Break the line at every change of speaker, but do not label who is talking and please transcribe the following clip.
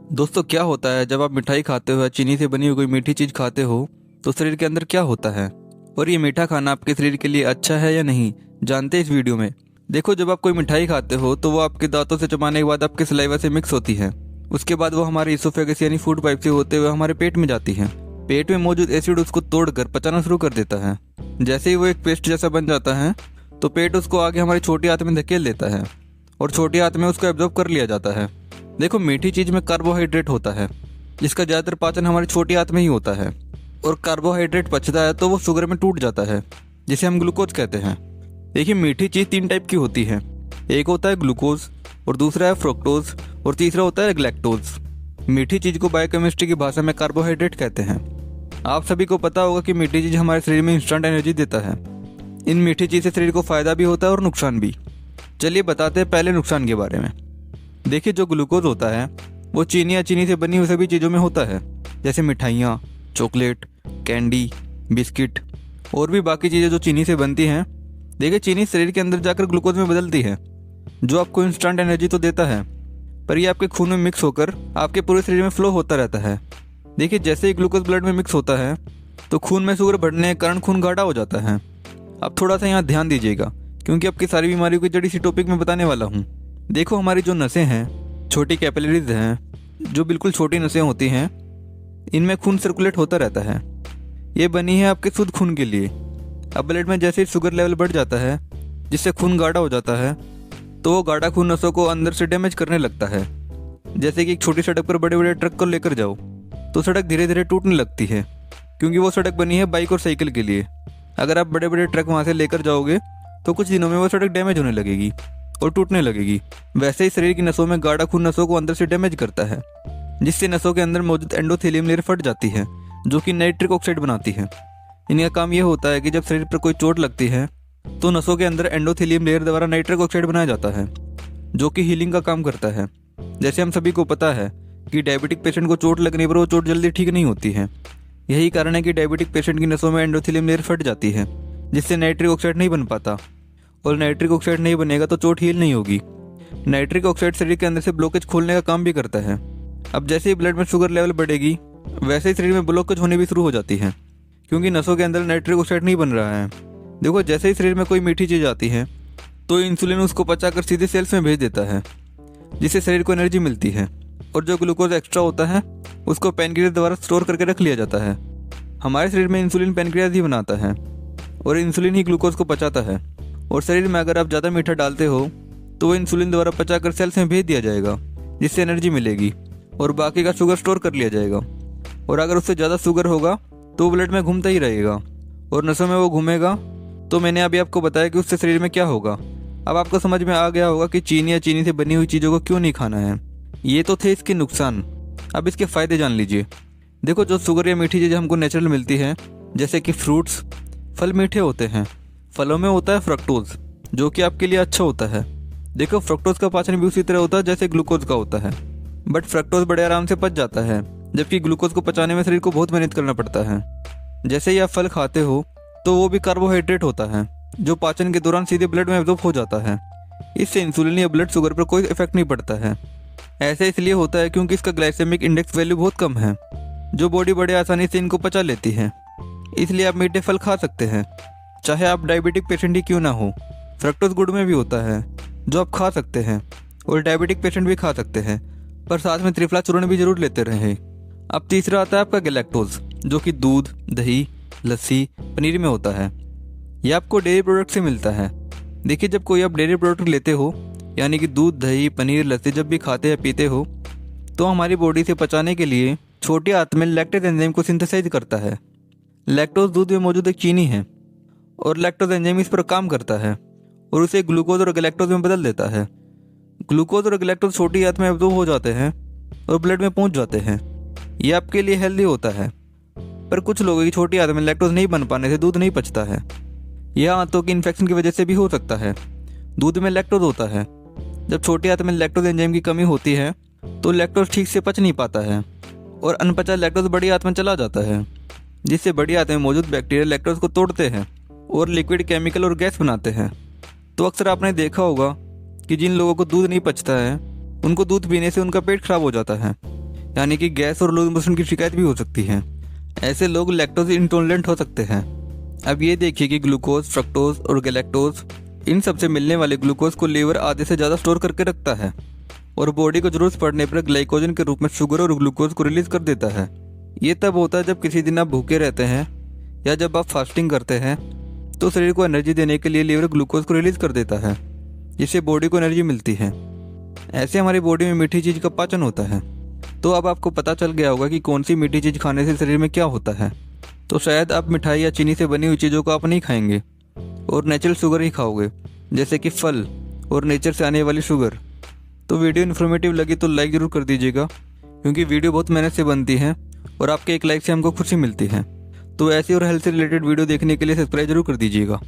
दोस्तों, क्या होता है जब आप मिठाई खाते हो या चीनी से बनी हुई कोई मीठी चीज़ खाते हो तो शरीर के अंदर क्या होता है और ये मीठा खाना आपके शरीर के लिए अच्छा है या नहीं, जानते हैं इस वीडियो में। देखो, जब आप कोई मिठाई खाते हो तो वो आपके दांतों से चबाने के बाद आपके सलाइवा से मिक्स होती है। उसके बाद वो हमारे इसोफेगस यानी फूड पाइप से होते हुए हमारे पेट में जाती है। पेट में मौजूद एसिड उसको तोड़कर पचाना शुरू कर देता है। जैसे ही वो एक पेस्ट जैसा बन जाता है तो पेट उसको आगे हमारी छोटी आंत में धकेल देता है और छोटी आंत में उसको एब्जॉर्ब कर लिया जाता है। देखो, मीठी चीज में कार्बोहाइड्रेट होता है जिसका ज्यादातर पाचन हमारी छोटी आंत में ही होता है और कार्बोहाइड्रेट पचता है तो वो शुगर में टूट जाता है जिसे हम ग्लूकोज कहते हैं। देखिए, मीठी चीज 3 टाइप की होती है। एक होता है ग्लूकोज और दूसरा है फ्रुक्टोज और तीसरा होता है गैलेक्टोज। मीठी चीज को बायोकेमिस्ट्री की भाषा में कार्बोहाइड्रेट कहते हैं। आप सभी को पता होगा कि मीठी चीज हमारे शरीर में इंस्टेंट एनर्जी देता है। इन मीठी चीज से शरीर को फायदा भी होता है और नुकसान भी। चलिए बताते हैं पहले नुकसान के बारे में। देखिए, जो ग्लूकोज होता है वो चीनी या चीनी से बनी हुई सभी चीज़ों में होता है, जैसे मिठाइयाँ, चॉकलेट, कैंडी, बिस्किट और भी बाकी चीज़ें जो चीनी से बनती हैं। देखिए, चीनी शरीर के अंदर जाकर ग्लूकोज में बदलती है जो आपको इंस्टेंट एनर्जी तो देता है, पर ये आपके खून में मिक्स होकर आपके पूरे शरीर में फ्लो होता रहता है। देखिए, जैसे ही ग्लूकोज ब्लड में मिक्स होता है तो खून में शुगर बढ़ने के कारण खून गाढ़ा हो जाता है। अब थोड़ा सा यहाँ ध्यान दीजिएगा क्योंकि आपकी सारी बीमारियों की जड़ी सी टॉपिक में बताने वाला हूँ। देखो, हमारी जो नसें हैं, छोटी कैपिलरीज हैं, जो बिल्कुल छोटी नसें होती हैं, इनमें खून सर्कुलेट होता रहता है। ये बनी है आपके शुद्ध खून के लिए। अब ब्लड में जैसे ही शुगर लेवल बढ़ जाता है जिससे खून गाढ़ा हो जाता है तो वो गाढ़ा खून नसों को अंदर से डैमेज करने लगता है। जैसे कि एक छोटी सड़क पर बड़े बड़े ट्रक को लेकर जाओ तो सड़क धीरे धीरे टूटने लगती है क्योंकि वो सड़क बनी है बाइक और साइकिल के लिए। अगर आप बड़े बड़े ट्रक वहाँ से लेकर जाओगे तो कुछ दिनों में वो सड़क डैमेज होने लगेगी और टूटने लगेगी। वैसे ही शरीर की नसों में गाढ़ा खून नसों को अंदर से डैमेज करता है जिससे नसों के अंदर मौजूद एंडोथेलियम लेयर फट जाती है जो कि नाइट्रिक ऑक्साइड बनाती है। इनका काम यह होता है कि जब शरीर पर कोई चोट लगती है तो नसों के अंदर एंडोथेलियम लेयर द्वारा नाइट्रिक ऑक्साइड बनाया जाता है जो कि हीलिंग का काम करता है। जैसे हम सभी को पता है कि डायबिटिक पेशेंट को चोट लगने पर वो चोट जल्दी ठीक नहीं होती है। यही कारण है कि डायबिटिक पेशेंट की नसों में एंडोथेलियम लेयर फट जाती है जिससे नाइट्रिक ऑक्साइड नहीं बन पाता और नाइट्रिक ऑक्साइड नहीं बनेगा तो चोट हील नहीं होगी। नाइट्रिक ऑक्साइड शरीर के अंदर से ब्लॉकेज खोलने का काम भी करता है। अब जैसे ही ब्लड में शुगर लेवल बढ़ेगी वैसे ही शरीर में ब्लॉकेज होने भी शुरू हो जाती है क्योंकि नसों के अंदर नाइट्रिक ऑक्साइड नहीं बन रहा है। देखो, जैसे ही शरीर में कोई मीठी चीज़ आती है तो इंसुलिन उसको पचाकर सीधे सेल्स में भेज देता है जिससे शरीर को एनर्जी मिलती है और जो ग्लूकोज एक्स्ट्रा होता है उसको पैनक्रियाज द्वारा स्टोर करके रख लिया जाता है। हमारे शरीर में इंसुलिन पैनक्रियाज ही बनाता है और इंसुलिन ही ग्लूकोज को पचाता है और शरीर में अगर आप ज़्यादा मीठा डालते हो तो वो इंसुलिन द्वारा पचाकर सेल्स में भेज दिया जाएगा जिससे एनर्जी मिलेगी और बाकी का शुगर स्टोर कर लिया जाएगा। और अगर उससे ज़्यादा शुगर होगा तो वो ब्लड में घूमता ही रहेगा और नसों में वो घूमेगा। तो मैंने अभी आपको बताया कि उससे शरीर में क्या होगा। अब आपको समझ में आ गया होगा कि चीनी या चीनी से बनी हुई चीज़ों को क्यों नहीं खाना है। ये तो थे इसके नुकसान, अब इसके फ़ायदे जान लीजिए। देखो, जो शुगर या मीठी चीज़ें हमको नेचुरल मिलती है जैसे कि फ्रूट्स, फल मीठे होते हैं। फलों में होता है फ्रक्टोज जो कि आपके लिए अच्छा होता है। देखो, फ्रक्टोज का पाचन भी उसी तरह होता है जैसे ग्लूकोज का होता है, बट फ्रक्टोज बड़े आराम से पच जाता है जबकि ग्लूकोज को पचाने में शरीर को बहुत मेहनत करना पड़ता है। जैसे ही आप फल खाते हो तो वो भी कार्बोहाइड्रेट होता है जो पाचन के दौरान सीधे ब्लड में एब्जॉर्ब हो जाता है। इससे इंसुलिन या ब्लड शुगर पर कोई इफेक्ट नहीं पड़ता है। ऐसे इसलिए होता है क्योंकि इसका ग्लाइसेमिक इंडेक्स वैल्यू बहुत कम है जो बॉडी बड़े आसानी से इनको पचा लेती है। इसलिए आप मीठे फल खा सकते हैं चाहे आप डायबिटिक पेशेंट ही क्यों ना हो। फ्रक्टोज गुड़ में भी होता है जो आप खा सकते हैं और डायबिटिक पेशेंट भी खा सकते हैं, पर साथ में त्रिफला चूर्ण भी जरूर लेते रहें। अब तीसरा आता है आपका गैलेक्टोज जो कि दूध, दही, लस्सी, पनीर में होता है। यह आपको डेयरी प्रोडक्ट से मिलता है। देखिए, जब कोई आप डेयरी प्रोडक्ट लेते हो यानी कि दूध, दही, पनीर, लस्सी जब भी खाते या पीते हो तो हमारी बॉडी से पचाने के लिए छोटी आंत में लैक्टेज एंजाइम को सिंथेसाइज करता है। लैक्टोज दूध में मौजूद एक चीनी है और लैक्टोज एंजाइम इस पर काम करता है और उसे ग्लूकोज और गैलेक्टोज में बदल देता है। ग्लूकोज और गैलेक्टोज छोटी आंत में एब्जॉर्ब हो जाते हैं और ब्लड में पहुंच जाते हैं। ये आपके लिए हेल्दी होता है, पर कुछ लोगों की छोटी आंत में लैक्टोज नहीं बन पाने से दूध नहीं पचता है। यह आंतों की इन्फेक्शन की वजह से भी हो सकता है। दूध में लैक्टोज होता है। जब छोटी आंत में लैक्टोज एंजाइम की कमी होती है तो लैक्टोज ठीक से पच नहीं पाता है और अनपचा लैक्टोज बड़ी आंत में चला जाता है जिससे बड़ी आंत में मौजूद बैक्टीरिया लैक्टोज को तोड़ते हैं और लिक्विड, केमिकल और गैस बनाते हैं। तो अक्सर आपने देखा होगा कि जिन लोगों को दूध नहीं पचता है उनको दूध पीने से उनका पेट खराब हो जाता है। यानी कि गैस और लूज मोशन की शिकायत भी हो सकती है। ऐसे लोग लैक्टोज इंटॉलरेंट हो सकते हैं। अब ये देखिए कि ग्लूकोज, फ्रक्टोज और गैलेक्टोज, इन सबसे मिलने वाले ग्लूकोज को लीवर आधे से ज़्यादा स्टोर करके रखता है और बॉडी को जरूरत पड़ने पर ग्लाइकोजन के रूप में शुगर और ग्लूकोज को रिलीज कर देता है। ये तब होता है जब किसी दिन आप भूखे रहते हैं या जब आप फास्टिंग करते हैं, तो शरीर को एनर्जी देने के लिए लीवर ग्लूकोज को रिलीज कर देता है, जिससे बॉडी को एनर्जी मिलती है। ऐसे हमारी बॉडी में मीठी चीज़ का पाचन होता है। तो अब आपको पता चल गया होगा कि कौन सी मीठी चीज़ खाने से शरीर में क्या होता है। तो शायद आप मिठाई या चीनी से बनी हुई चीज़ों को आप नहीं खाएंगे और नेचुरल शुगर ही खाओगे, जैसे कि फल और नेचर से आने वाली शुगर। तो वीडियो इन्फॉर्मेटिव लगी तो लाइक ज़रूर कर दीजिएगा, क्योंकि वीडियो बहुत मेहनत से बनती है और आपके एक लाइक से हमको खुशी मिलती है। तो ऐसी और हेल्थ से रिलेटेड वीडियो देखने के लिए सब्सक्राइब जरूर कर दीजिएगा।